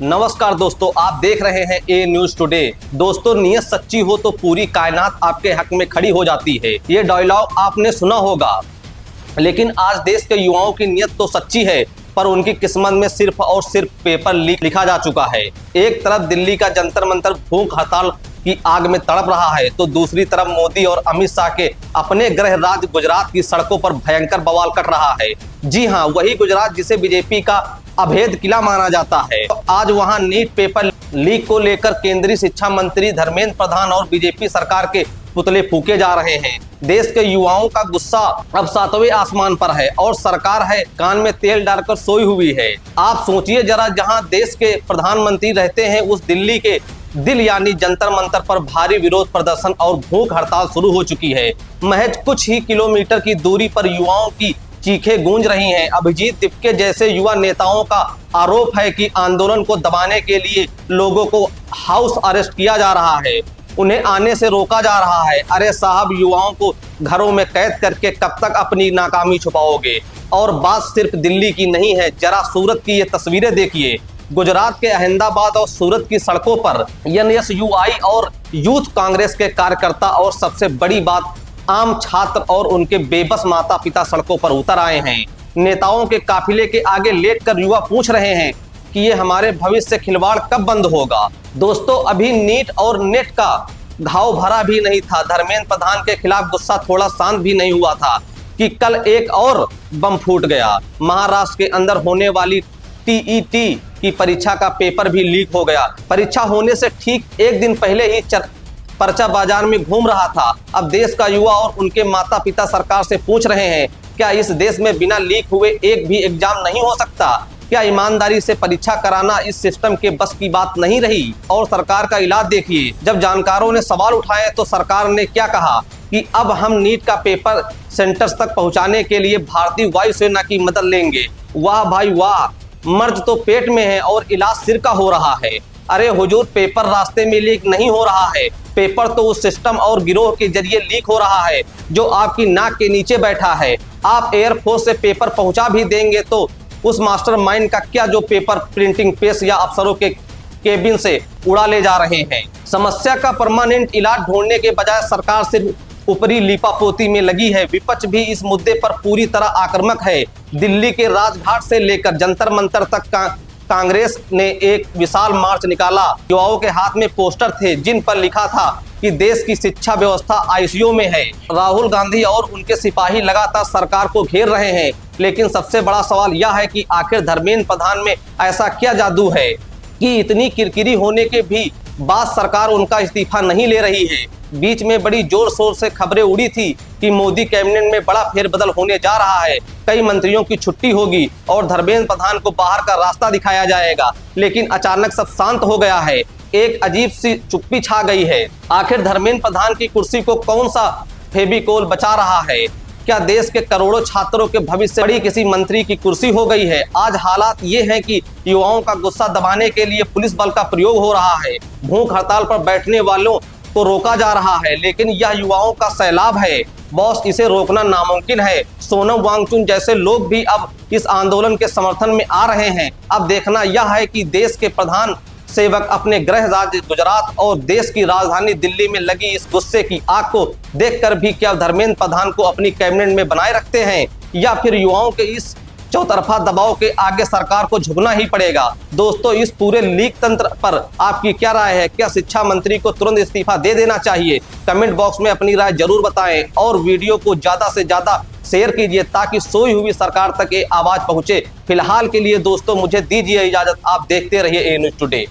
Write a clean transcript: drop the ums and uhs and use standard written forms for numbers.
नमस्कार दोस्तों, आप देख रहे हैं ए न्यूज टुडे। दोस्तों, नीयत सच्ची हो तो पूरी कायनात आपके हक में खड़ी हो जाती है। ये डायलॉग आपने सुना होगा, लेकिन आज देश के युवाओं की नीयत तो सच्ची है, पर उनकी किस्मत में सिर्फ और सिर्फ पेपर लीक लिखा जा चुका है। एक तरफ दिल्ली का जंतर मंतर भूख हड़ताल की आग में तड़प रहा है, तो दूसरी तरफ मोदी और अमित शाह के अपने गृह राज्य गुजरात की सड़कों पर भयंकर बवाल कट रहा है। जी हाँ, वही गुजरात जिसे बीजेपी का अभेद किला माना जाता है। तो आज वहां नीट पेपर लीक को लेकर केंद्रीय शिक्षा मंत्री धर्मेंद्र प्रधान और बीजेपी सरकार के पुतले फूके जा रहे हैं। देश के युवाओं का गुस्सा अब सातवें आसमान पर है और सरकार है कान में तेल डालकर सोई हुई है। आप सोचिए जरा, जहां देश के प्रधानमंत्री रहते हैं उस दिल्ली के दिल यानी जंतर मंतर पर भारी विरोध प्रदर्शन और भूख हड़ताल शुरू हो चुकी है। महज कुछ ही किलोमीटर की दूरी पर युवाओं की चीखें गूंज रही हैं। अभिजीत तिपके जैसे युवा नेताओं का आरोप है कि आंदोलन को दबाने के लिए लोगों को हाउस अरेस्ट किया जा रहा है, उन्हें आने से रोका जा रहा है। अरे साहब, युवाओं को घरों में कैद करके कब तक अपनी नाकामी छुपाओगे? और बात सिर्फ दिल्ली की नहीं है, जरा सूरत की ये तस्वीरें देखिए। गुजरात के अहमदाबाद और सूरत की सड़कों पर एनएसयूआई और यूथ कांग्रेस के कार्यकर्ता और सबसे बड़ी बात आम छात्र और उनके बेबस माता पिता सड़कों पर उतर आए हैं। नेताओं के काफिले के आगे लेटकर युवा पूछ रहे हैं कि ये हमारे भविष्य से खिलवाड़ कब बंद होगा। दोस्तों, अभी नीट और नेट का घाव भरा भी नहीं था। धर्मेंद्र प्रधान के खिलाफ गुस्सा थोड़ा शांत भी नहीं हुआ था कि कल एक और बम फूट गया। महाराष्ट्र के अंदर होने वाली टीईटी की परीक्षा का पेपर भी लीक हो गया। परीक्षा होने से ठीक एक दिन पहले ही पर्चा बाजार में घूम रहा था। अब देश का युवा और उनके माता पिता सरकार से पूछ रहे हैं, क्या इस देश में बिना लीक हुए एक भी एग्जाम नहीं हो सकता? क्या ईमानदारी से परीक्षा कराना इस सिस्टम के बस की बात नहीं रही? और सरकार का इलाज देखिए। जब जानकारों ने सवाल उठाए तो सरकार ने क्या कहा कि अब हम नीट का पेपर सेंटर्स तक पहुंचाने के लिए भारतीय वायुसेना की मदद लेंगे। वाह भाई वाह, मर्ज तो पेट में है और इलाज सिर का हो रहा है। अरे हुजूर, पेपर रास्ते में लीक नहीं हो रहा है, पेपर तो उस सिस्टम और गिरोह के जरिए लीक हो रहा है जो आपकी नाक के नीचे बैठा है। आप एयरफोर्स से पेपर पहुंचा भी देंगे तो उस मास्टरमाइंड का क्या जो पेपर प्रिंटिंग प्रेस या अफसरों के केबिन से उड़ा ले जा रहे हैं। समस्या का परमानेंट इलाज ढूंढने के बजाय सरकार सिर्फ ऊपरी लीपापोती में लगी है। विपक्ष भी इस मुद्दे पर पूरी तरह आक्रामक है। दिल्ली के राजघाट से लेकर जंतर मंतर तक कांग्रेस ने एक विशाल मार्च निकाला। युवाओं के हाथ में पोस्टर थे जिन पर लिखा था कि देश की शिक्षा व्यवस्था आईसीयू में है। राहुल गांधी और उनके सिपाही लगातार सरकार को घेर रहे हैं, लेकिन सबसे बड़ा सवाल यह है कि आखिर धर्मेंद्र प्रधान में ऐसा क्या जादू है कि इतनी किरकिरी होने के भी बाद सरकार उनका इस्तीफा नहीं ले रही है। बीच में बड़ी जोर शोर से खबरें उड़ी थी कि मोदी कैबिनेट में बड़ा फेरबदल होने जा रहा है, कई मंत्रियों की छुट्टी होगी और धर्मेंद्र प्रधान को बाहर का रास्ता दिखाया जाएगा। लेकिन अचानक सब शांत हो गया है, एक अजीब सी चुप्पी छा गई है। आखिर धर्मेंद्र प्रधान की कुर्सी को कौन सा फेविकोल बचा रहा है? क्या देश के करोड़ों छात्रों के भविष्य से बड़ी किसी मंत्री की कुर्सी हो गई है? आज हालात ये हैं कि युवाओं का गुस्सा दबाने के लिए पुलिस बल का प्रयोग हो रहा है। भूख हड़ताल पर बैठने वालों को रोका जा रहा है, लेकिन यह युवाओं का सैलाब है बॉस, इसे रोकना नामुमकिन है। सोनम वांगचुक जैसे लोग भी अब इस आंदोलन के समर्थन में आ रहे हैं। अब देखना यह है कि देश के प्रधान सेवक अपने गृह राज्य गुजरात और देश की राजधानी दिल्ली में लगी इस गुस्से की आग को देखकर भी क्या धर्मेंद्र प्रधान को अपनी कैबिनेट में बनाए रखते हैं, या फिर युवाओं के इस चौतरफा दबाव के आगे सरकार को झुकना ही पड़ेगा। दोस्तों, इस पूरे लीक तंत्र पर आपकी क्या राय है? क्या शिक्षा मंत्री को तुरंत इस्तीफा दे देना चाहिए? कमेंट बॉक्स में अपनी राय जरूर बताएं और वीडियो को ज्यादा से ज्यादा शेयर कीजिए ताकि सोई हुई सरकार तक ये आवाज पहुंचे। फिलहाल के लिए दोस्तों मुझे दीजिए इजाजत, आप देखते रहिए ए न्यूज टुडे।